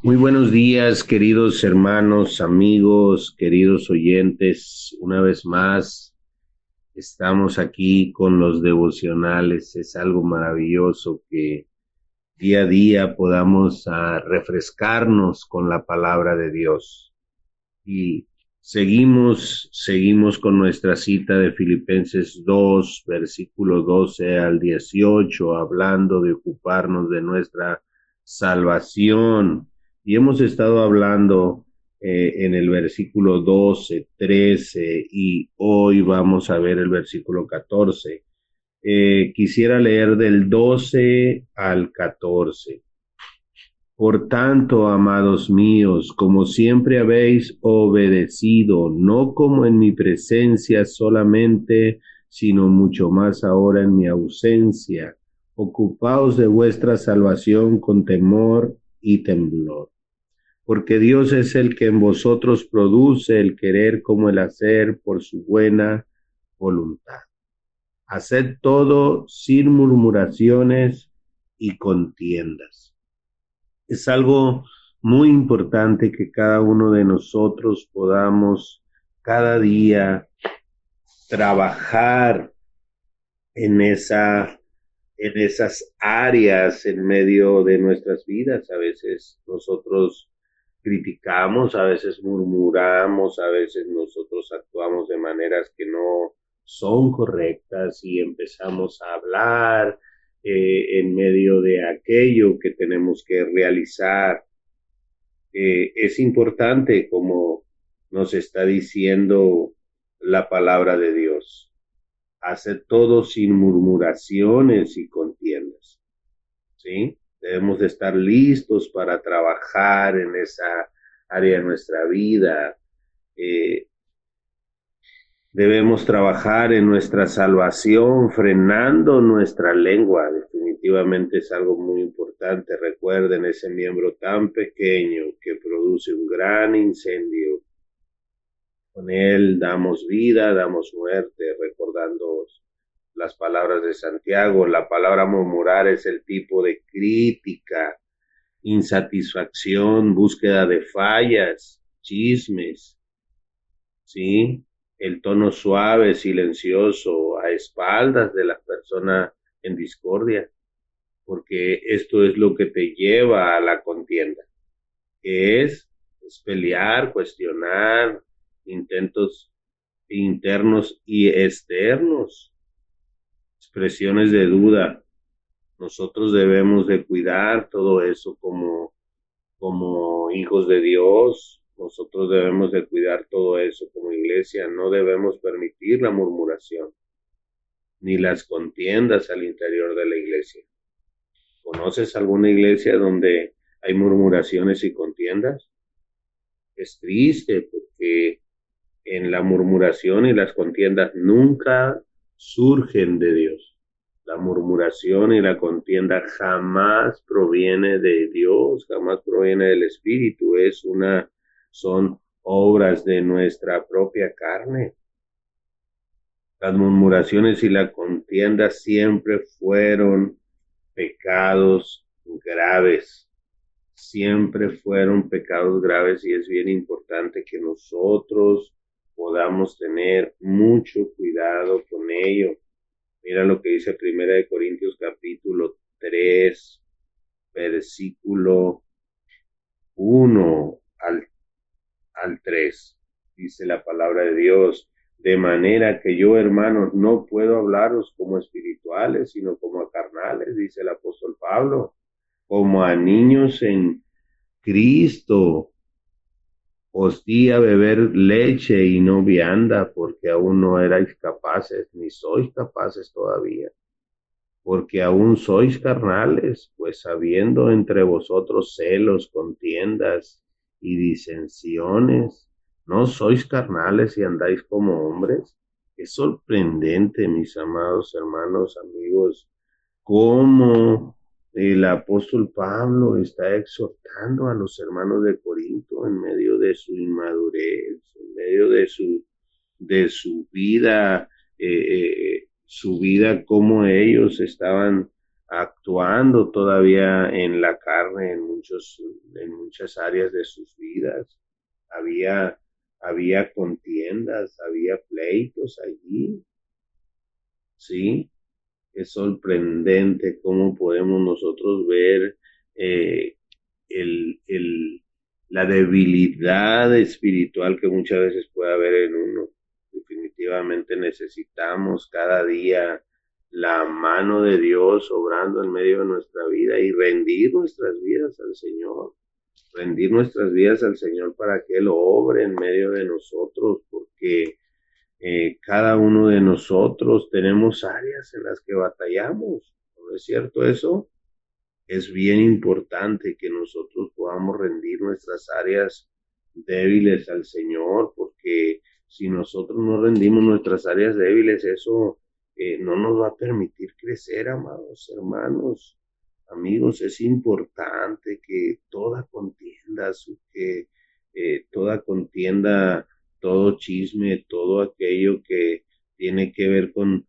Muy buenos días, queridos hermanos, amigos, queridos oyentes. Una vez más, estamos aquí con los devocionales. Es algo maravilloso que día a día podamos refrescarnos con la palabra de Dios. Y seguimos con nuestra cita de Filipenses 2, versículo 12 al 18, hablando de ocuparnos de nuestra salvación. Y hemos estado hablando en el versículo 12, 13 y hoy vamos a ver el versículo 14. Quisiera leer del 12 al 14. Por tanto, amados míos, como siempre habéis obedecido, no como en mi presencia solamente, sino mucho más ahora en mi ausencia, ocupaos de vuestra salvación con temor y temblor, porque Dios es el que en vosotros produce el querer como el hacer por su buena voluntad. Haced todo sin murmuraciones y contiendas. Es algo muy importante que cada uno de nosotros podamos cada día trabajar en en esas áreas en medio de nuestras vidas. A veces nosotros criticamos, a veces murmuramos, a veces nosotros actuamos de maneras que no son correctas y empezamos a hablar en medio de aquello que tenemos que realizar. Es importante, como nos está diciendo la palabra de Dios, hacer todo sin murmuraciones y contiendas, ¿sí? Debemos de estar listos para trabajar en esa área de nuestra vida. Eh, Debemos trabajar en nuestra salvación, frenando nuestra lengua. Definitivamente es algo muy importante. Recuerden ese miembro tan pequeño que produce un gran incendio. Con él damos vida, damos muerte, recordando las palabras de Santiago. La palabra murmurar es el tipo de crítica, insatisfacción, búsqueda de fallas, chismes, ¿sí? El tono suave, silencioso, a espaldas de la persona en discordia, porque esto es lo que te lleva a la contienda, que es pelear, cuestionar, intentos internos y externos, expresiones de duda. Nosotros debemos de cuidar todo eso como hijos de Dios. Nosotros debemos de cuidar todo eso como iglesia. No debemos permitir la murmuración ni las contiendas al interior de la iglesia. ¿Conoces alguna iglesia donde hay murmuraciones y contiendas? Es triste porque en la murmuración y las contiendas nunca surgen de Dios. La murmuración y la contienda jamás proviene de Dios, jamás proviene del Espíritu, son obras de nuestra propia carne. Las murmuraciones y la contienda siempre fueron pecados graves, siempre fueron pecados graves y es bien importante que nosotros podamos tener mucho cuidado con ello. Mira lo que dice Primera de Corintios capítulo 3, versículo 1 al 3. Dice la palabra de Dios, de manera que yo, hermanos, no puedo hablaros como espirituales, sino como a carnales, dice el apóstol Pablo, como a niños en Cristo. Os di a beber leche y no vianda, porque aún no erais capaces, ni sois capaces todavía, porque aún sois carnales, pues habiendo entre vosotros celos, contiendas y disensiones, ¿no sois carnales y andáis como hombres? Es sorprendente, mis amados hermanos, amigos, cómo el apóstol Pablo está exhortando a los hermanos de Corinto en medio de su inmadurez, en medio de su vida, cómo ellos estaban actuando todavía en la carne en muchas áreas de sus vidas. Había, había contiendas, había pleitos allí, ¿sí? Es sorprendente cómo podemos nosotros ver eh, el, el, la debilidad espiritual que muchas veces puede haber en uno. Definitivamente necesitamos cada día la mano de Dios obrando en medio de nuestra vida y rendir nuestras vidas al Señor. Rendir nuestras vidas al Señor para que Él obre en medio de nosotros, porque cada uno de nosotros tenemos áreas en las que batallamos. ¿No es cierto eso? Es bien importante que nosotros podamos rendir nuestras áreas débiles al Señor, porque si nosotros no rendimos nuestras áreas débiles, eso no nos va a permitir crecer, amados hermanos. Amigos, es importante que toda contienda, todo chisme, todo aquello que tiene que ver con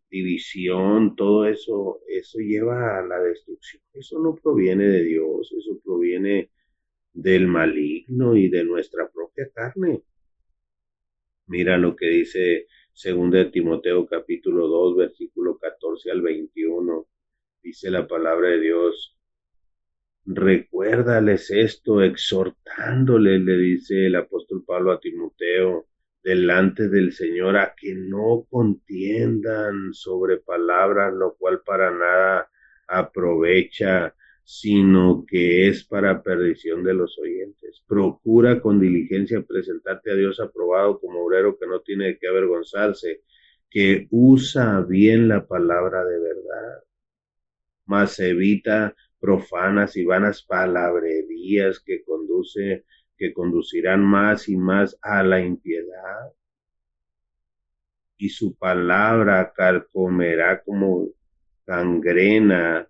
división, todo eso lleva a la destrucción. Eso no proviene de Dios, eso proviene del maligno y de nuestra propia carne. Mira lo que dice 2 de Timoteo capítulo 2 versículo 14 al 21. Dice la palabra de Dios: recuérdales esto, exhortándoles, le dice el apóstol Pablo a Timoteo, delante del Señor, a que no contiendan sobre palabras, lo cual para nada aprovecha, sino que es para perdición de los oyentes. Procura con diligencia presentarte a Dios aprobado como obrero que no tiene de qué avergonzarse, que usa bien la palabra de verdad, mas evita profanas y vanas palabrerías que conducirán más y más a la impiedad, y su palabra carcomerá como gangrena,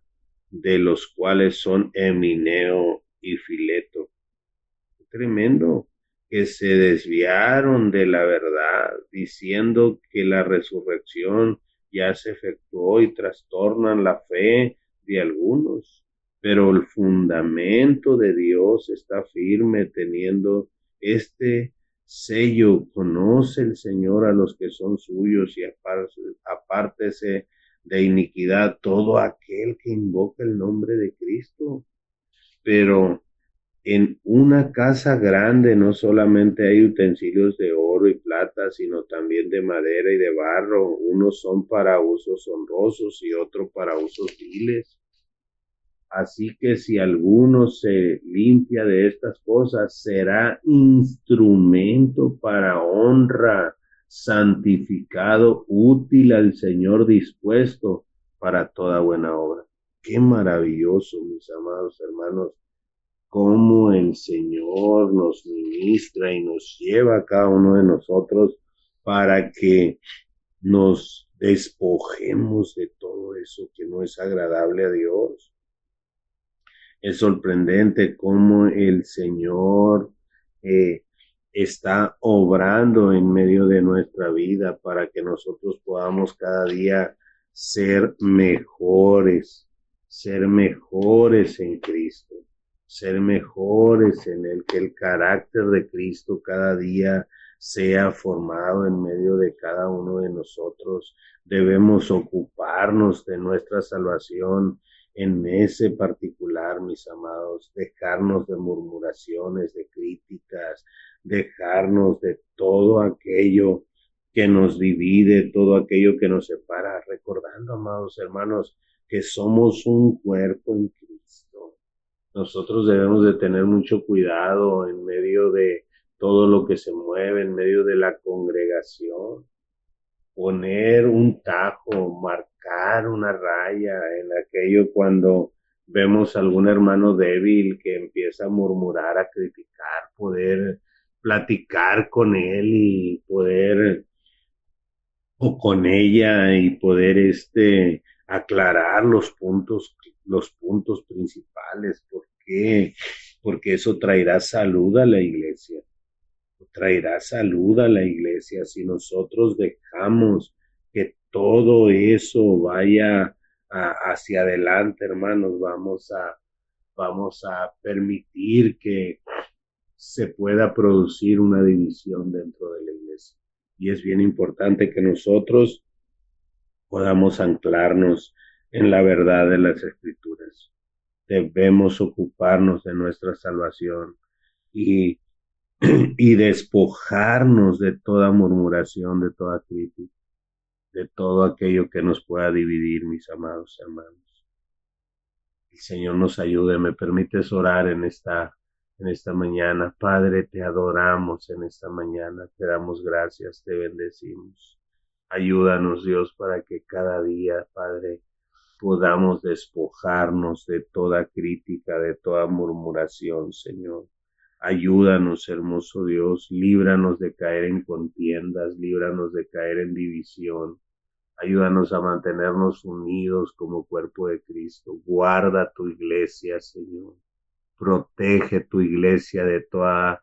de los cuales son Emineo y Fileto. Tremendo, que se desviaron de la verdad, diciendo que la resurrección ya se efectuó, y trastornan la fe de algunos. Pero el fundamento de Dios está firme, teniendo este sello: conoce el Señor a los que son suyos, y apártese de iniquidad todo aquel que invoca el nombre de Cristo. Pero en una casa grande no solamente hay utensilios de oro y plata, sino también de madera y de barro. Unos son para usos honrosos y otros para usos viles. Así que si alguno se limpia de estas cosas, será instrumento para honra, santificado, útil al Señor, dispuesto para toda buena obra. Qué maravilloso, mis amados hermanos, cómo el Señor nos ministra y nos lleva a cada uno de nosotros para que nos despojemos de todo eso que no es agradable a Dios. Es sorprendente cómo el Señor eh, está obrando en medio de nuestra vida para que nosotros podamos cada día ser mejores en Cristo, ser mejores en Él, que el carácter de Cristo cada día sea formado en medio de cada uno de nosotros. Debemos ocuparnos de nuestra salvación en ese particular, mis amados, dejarnos de murmuraciones, de críticas, dejarnos de todo aquello que nos divide, todo aquello que nos separa, recordando, amados hermanos, que somos un cuerpo en Cristo. Nosotros debemos de tener mucho cuidado en medio de todo lo que se mueve, en medio de la congregación, poner un tajo, marcar una raya en aquello cuando vemos a algún hermano débil que empieza a murmurar, a criticar, poder platicar con él y poder, o con ella, y poder aclarar los puntos principales. ¿Por qué? Porque eso traerá salud a la iglesia. Traerá salud a la iglesia si nosotros dejamos que todo eso vaya hacia adelante, hermanos, vamos a permitir que se pueda producir una división dentro de la iglesia. Y es bien importante que nosotros podamos anclarnos en la verdad de las Escrituras. Debemos ocuparnos de nuestra salvación y, y despojarnos de toda murmuración, de toda crítica, de todo aquello que nos pueda dividir, mis amados hermanos. El Señor nos ayude. ¿Me permites orar en esta mañana? Padre, te adoramos en esta mañana, te damos gracias, te bendecimos. Ayúdanos, Dios, para que cada día, Padre, podamos despojarnos de toda crítica, de toda murmuración, Señor. Ayúdanos, hermoso Dios, líbranos de caer en contiendas, líbranos de caer en división. Ayúdanos a mantenernos unidos como cuerpo de Cristo. Guarda tu iglesia, Señor. Protege tu iglesia de toda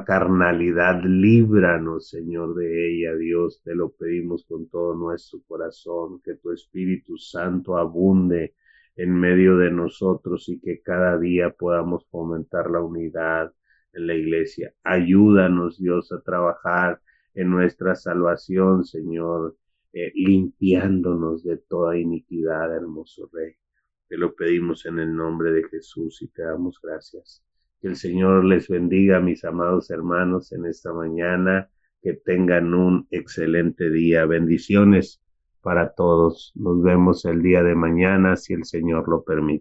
carnalidad. Líbranos, Señor, de ella, Dios. Te lo pedimos con todo nuestro corazón. Que tu Espíritu Santo abunde en medio de nosotros y que cada día podamos fomentar la unidad en la iglesia. Ayúdanos, Dios, a trabajar en nuestra salvación, Señor, limpiándonos de toda iniquidad, hermoso Rey. Te lo pedimos en el nombre de Jesús y te damos gracias. Que el Señor les bendiga, mis amados hermanos, en esta mañana. Que tengan un excelente día. Bendiciones para todos. Nos vemos el día de mañana, si el Señor lo permite.